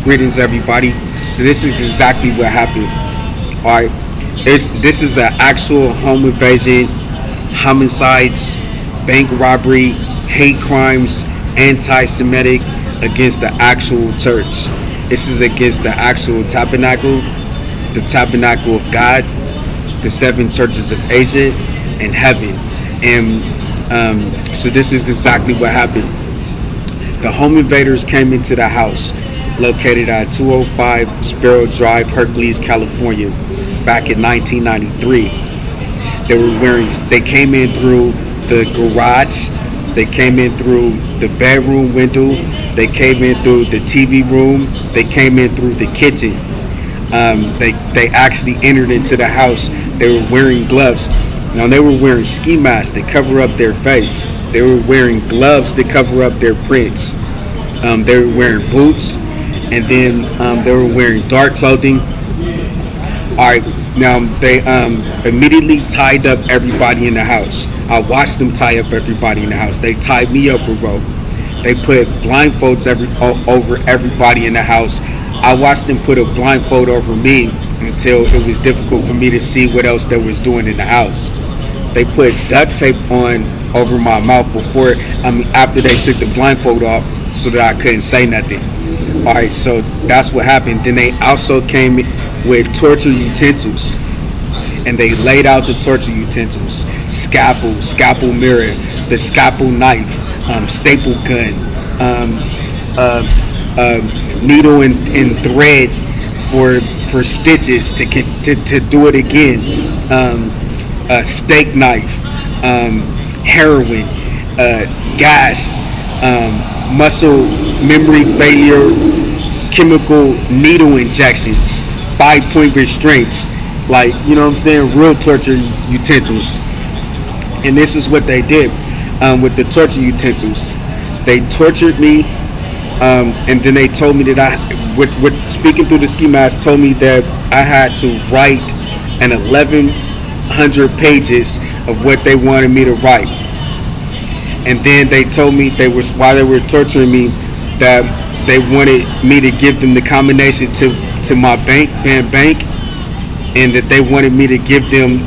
Greetings, everybody. So this is exactly what happened. All right, this is an actual home invasion, homicides, bank robbery, hate crimes, anti-Semitic against the actual church. This is against the actual tabernacle, the tabernacle of God, the 7 churches of Asia, and heaven. And so this is exactly what happened. The home invaders came into the house located at 205 Sparrow Drive, Hercules, California, back in 1993. They came in through the garage, they came in through the bedroom window, they came in through the TV room, they came in through the kitchen. They actually entered into the house. They were wearing gloves. Now, they were wearing ski masks to cover up their face. They were wearing gloves to cover up their prints. They were wearing boots, and then they were wearing dark clothing. All right, now they immediately tied up everybody in the house. I watched them tie up everybody in the house. They tied me up with rope. They put blindfolds over everybody in the house. I watched them put a blindfold over me until it was difficult for me to see what else they was doing in the house. They put duct tape on over my mouth after they took the blindfold off so that I couldn't say nothing. All right, so that's what happened. Then they also came with torture utensils, and they laid out the torture utensils: scalpel mirror, the scalpel knife, staple gun, needle and thread for stitches to do it again, a steak knife, heroin, gas, muscle memory failure, chemical needle injections, 5-point restraints, like, you know what I'm saying, real torture utensils. And this is what they did with the torture utensils. They tortured me, and then they told me that with speaking through the ski mask, told me that I had to write an 1,100 pages of what they wanted me to write. And then they told me while they were torturing me, that they wanted me to give them the combination to my bank, and that they wanted me to give them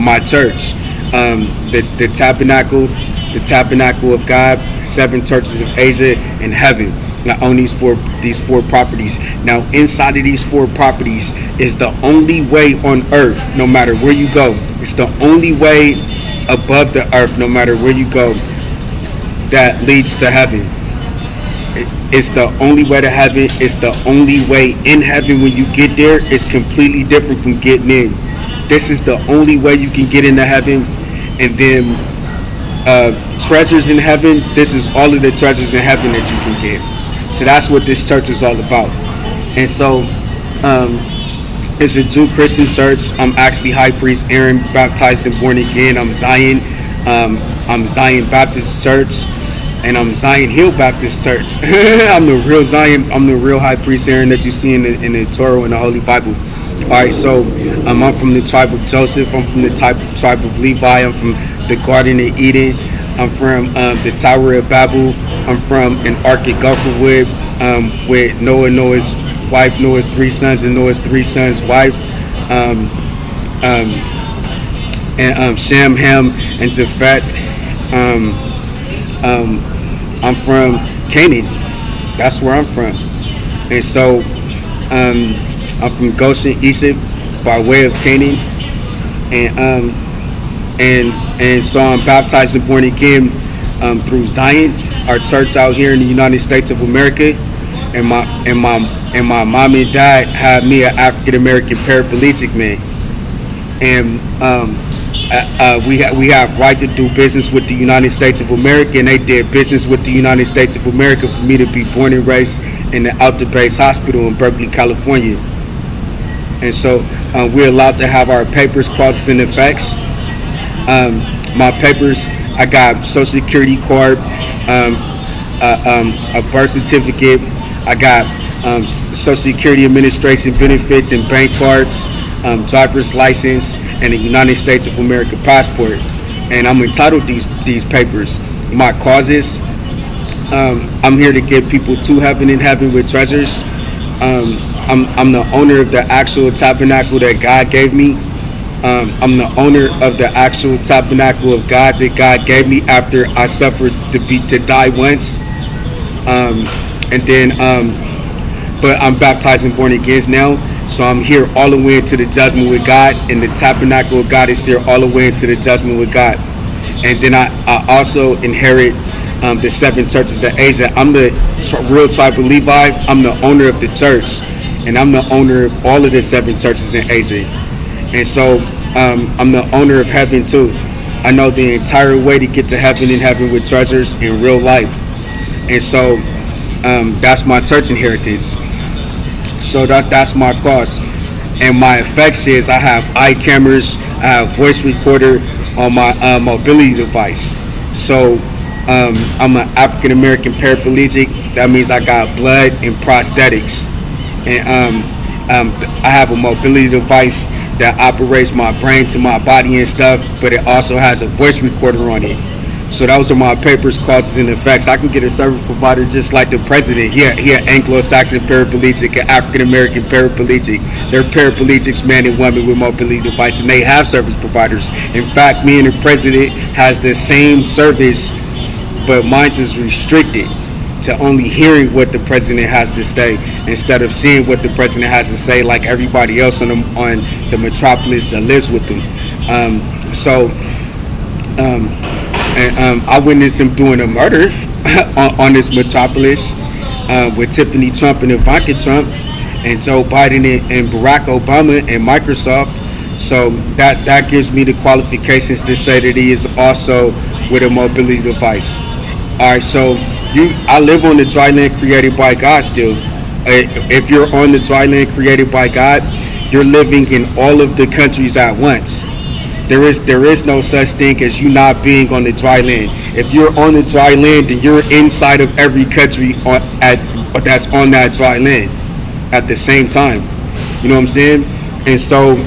my church, the tabernacle of God, 7 churches of Asia, and heaven. Now, on these four properties. Now, inside of these 4 properties is the only way on earth, no matter where you go. It's the only way above the earth, no matter where you go, that leads to heaven. It's the only way to heaven. It's the only way in heaven. When you get there, it's completely different from getting in. This is the only way you can get into heaven. And then treasures in heaven, this is all of the treasures in heaven that you can get. So that's what this church is all about. And so it's a Jew Christian church. I'm actually High Priest Aaren, baptized and born again. I'm Zion. I'm Zion Baptist Church, and I'm Zion Hill Baptist Church. I'm the real Zion. I'm the real High Priest Aaren that you see in the Torah and the Holy Bible. All right, so I'm from the tribe of Joseph. I'm from the tribe of Levi. I'm from the Garden of Eden. I'm from the Tower of Babel. I'm from an Ark at Gopherwood, with Noah's wife, Noah's 3 sons, and Noah's 3 sons' wife, and Shem, Ham, and Japhet. I'm from Canaan. That's where I'm from. And so I'm from Goshen, Egypt, by way of Canaan. And so I'm baptized and born again through Zion, our church out here in the United States of America. And my mom and dad had me, an African American paraplegic man. And we have right to do business with the United States of America, and they did business with the United States of America for me to be born and raised in the Alta Base Hospital in Berkeley, California. And so we're allowed to have our papers, causes, and effects. My papers, I got Social Security card, a birth certificate. I got Social Security Administration benefits and bank cards, driver's license, and a United States of America passport. And I'm entitled these papers. My causes, I'm here to get people to heaven and heaven with treasures. I'm the owner of the actual tabernacle that God gave me. I'm the owner of the actual tabernacle of God that God gave me after I suffered to die once. And then, but I'm baptized and born again now. So I'm here all the way into the judgment with God, and the tabernacle of God is here all the way into the judgment with God. And then I also inherit the 7 churches of Asia. I'm the real tribe of Levi. I'm the owner of the church, and I'm the owner of all of the 7 churches in Asia. And so I'm the owner of heaven too. I know the entire way to get to heaven and heaven with treasures in real life. And so that's my church inheritance. So that's my cost. And my effects is I have eye cameras, I have voice recorder on my mobility device. So I'm an African American paraplegic. That means I got blood and prosthetics. And I have a mobility device that operates my brain to my body and stuff, but it also has a voice recorder on it. So those are my papers, causes, and effects. I can get a service provider just like the president. He an Anglo-Saxon paraplegic, an African-American paraplegic. They're paraplegics, man and woman with mobility devices, and they have service providers. In fact, me and the president has the same service, but mine is restricted to only hearing what the president has to say instead of seeing what the president has to say like everybody else on the metropolis that lives with them. I witnessed him doing a murder on this metropolis with Tiffany Trump and Ivanka Trump and Joe Biden and Barack Obama and Microsoft. So that gives me the qualifications to say that he is also with a mobility device. All right, so I live on the dry land created by God still. If you're on the dry land created by God, you're living in all of the countries at once. There is no such thing as you not being on the dry land. If you're on the dry land, then you're inside of every country that's on that dry land at the same time. You know what I'm saying? And so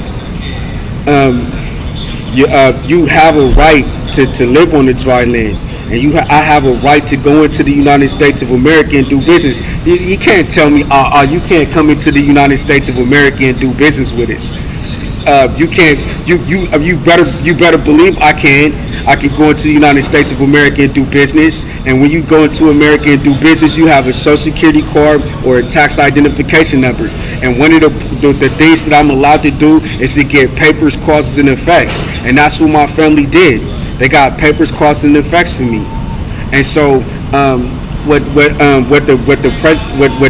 you have a right to live on the dry land. And I have a right to go into the United States of America and do business. You can't tell me, you can't come into the United States of America and do business with us. You can't. You better believe I can. I can go into the United States of America and do business. And when you go into America and do business, you have a Social Security card or a tax identification number. And one of the things that I'm allowed to do is to get papers, causes, and effects. And that's what my family did. They got papers, causes, and effects for me. And so what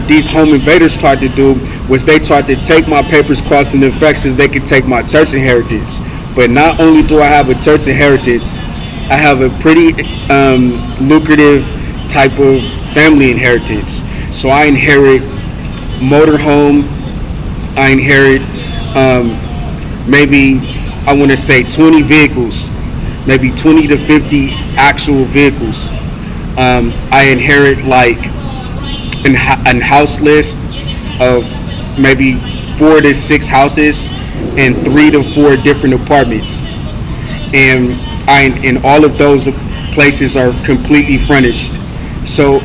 these home invaders tried to do was they tried to take my papers, causes, and effects so they could take my church inheritance. But not only do I have a church inheritance, I have a pretty lucrative type of family inheritance. So I inherit motorhome. I inherit maybe I want to say 20 vehicles. Maybe 20 to 50 actual vehicles. I inherit like an house list of maybe 4 to 6 houses and 3 to 4 different apartments. And all of those places are completely furnished. So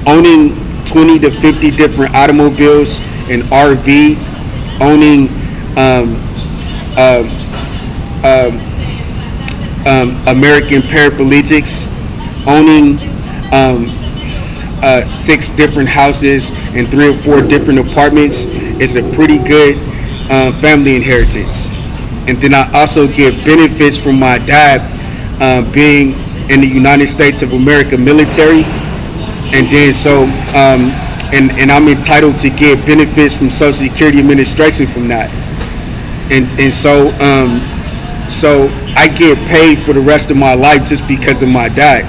owning 20 to 50 different automobiles, an RV, owning American paraplegics, owning 6 different houses and 3 or 4 different apartments is a pretty good family inheritance. And then I also get benefits from my dad being in the United States of America military. And then so and I'm entitled to get benefits from Social Security Administration from that. And so I get paid for the rest of my life just because of my dad.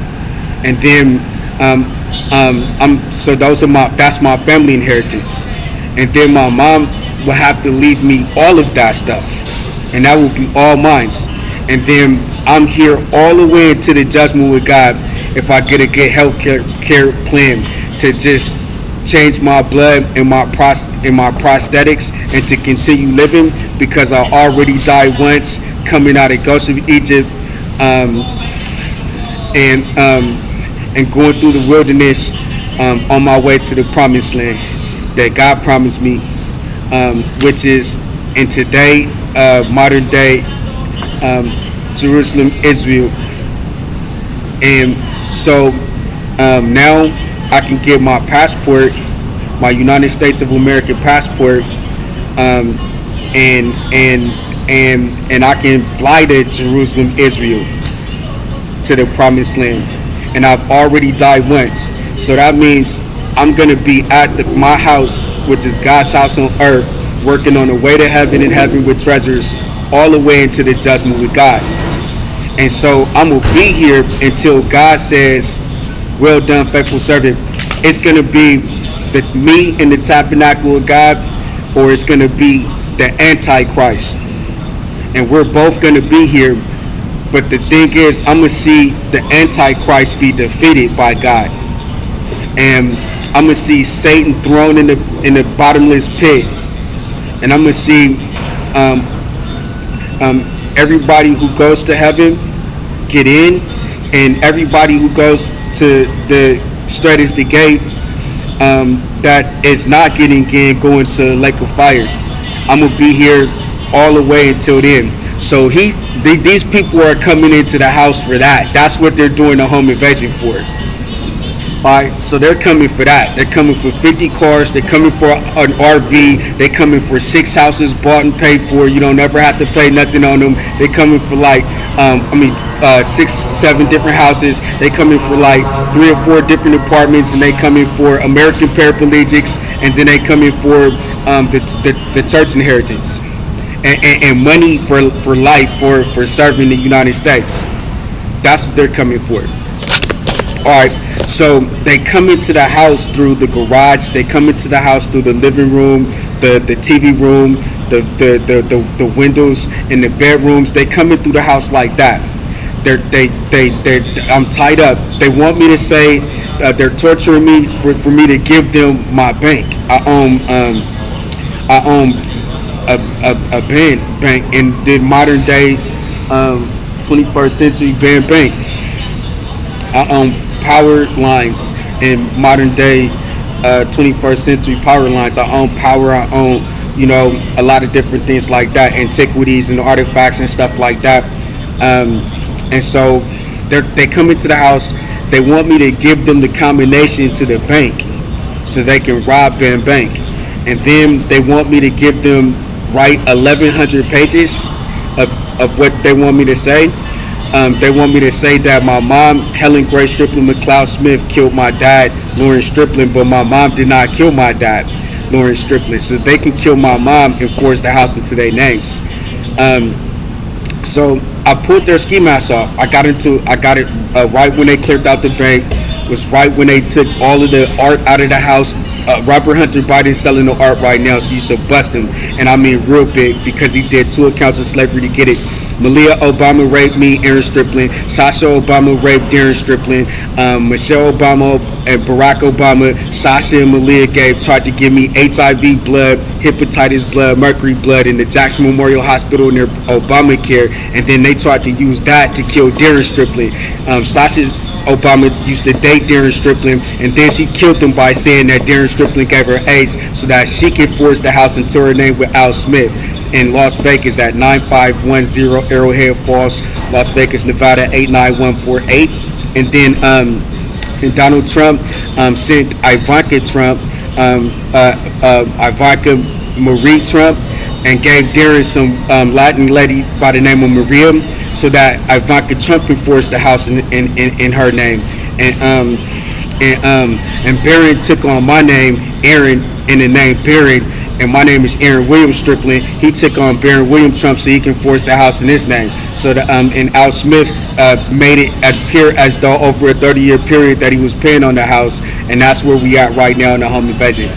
And then that's my family inheritance. And then my mom will have to leave me all of that stuff, and that will be all mine. And then I'm here all the way into the judgment with God if I get a good health care plan to just change my blood and my prosthetics and to continue living, because I already died once coming out of Ghost of Egypt and going through the wilderness on my way to the promised land. that God promised me, which is in today, modern day, Jerusalem, Israel. And so now I can get my passport, my United States of America passport, and I can fly to Jerusalem, Israel, to the promised land. And I've already died once, so that means I'm gonna be at my house, which is God's house on earth, working on the way to heaven and heaven with treasures, all the way into the judgment with God. And so I'm gonna be here until God says, "Well done, faithful servant." It's gonna be me in the tabernacle of God, or it's gonna be the Antichrist, and we're both gonna be here. But the thing is, I'm gonna see the Antichrist be defeated by God, and I'm gonna see Satan thrown in the bottomless pit, and I'm gonna see everybody who goes to heaven get in, and everybody who goes to the straight is the gate, that is not getting in, going to the lake of fire. I'm gonna be here all the way until then. So these people are coming into the house for that. That's what they're doing the home invasion for. Alright, so they're coming for that. They're coming for 50 cars. They're coming for an RV. They're coming for 6 houses bought and paid for. You don't never have to pay nothing on them. They're coming for like, 6, 7 different houses. They coming for like 3 or 4 different apartments, and they coming for American paraplegics, and then they coming for the church inheritance and money for life for serving the United States. That's what they're coming for. All right, so they come into the house through the garage. They come into the house through the living room, the TV room, the windows in the bedrooms. They come in through the house like that. I'm tied up. They want me to say they're torturing me for me to give them my bank. I own a bank in the modern day 21st century bank. I own power lines in modern day 21st century power lines. I own power. I own, a lot of different things like that, antiquities and artifacts and stuff like that. And so they come into the house. They want me to give them the combination to the bank so they can rob their bank. And then they want me to give them write 1,100 pages of what they want me to say. They want me to say that my mom, Helen Grace Striplin McLeod Smith, killed my dad, Lawrence Striplin, but my mom did not kill my dad, Lawrence Striplin. So they can kill my mom and force the house into their names. So I pulled their ski mask off. I got it right when they cleared out the bank. It was right when they took all of the art out of the house. Robert Hunter Biden selling the art right now, so you should bust him, and I mean real big, because he did 2 accounts of slavery to get it. Malia Obama raped me, Aaren Striplin. Sasha Obama raped Darren Striplin. Michelle Obama and Barack Obama, Sasha and Malia tried to give me HIV blood, hepatitis blood, mercury blood in the Jackson Memorial Hospital in their Obamacare, and then they tried to use that to kill Darren Striplin. Sasha Obama used to date Darren Striplin, and then she killed him by saying that Darren Striplin gave her AIDS so that she could force the house into her name with Al Smith in Las Vegas at 9510 Arrowhead Falls, Las Vegas, Nevada 89148. And then and Donald Trump sent Ivanka Trump, Ivanka Marie Trump, and gave Darren some Latin lady by the name of Maria, so that Ivanka Trump can force the house in her name. And Barron took on my name, Aaren, in the name Barron, and my name is Aaren William Striplin. He took on Barron William Trump so he can force the house in his name. So that and Al Smith made it appear as though over a 30-year period that he was paying on the house, and that's where we at right now in the home invasion.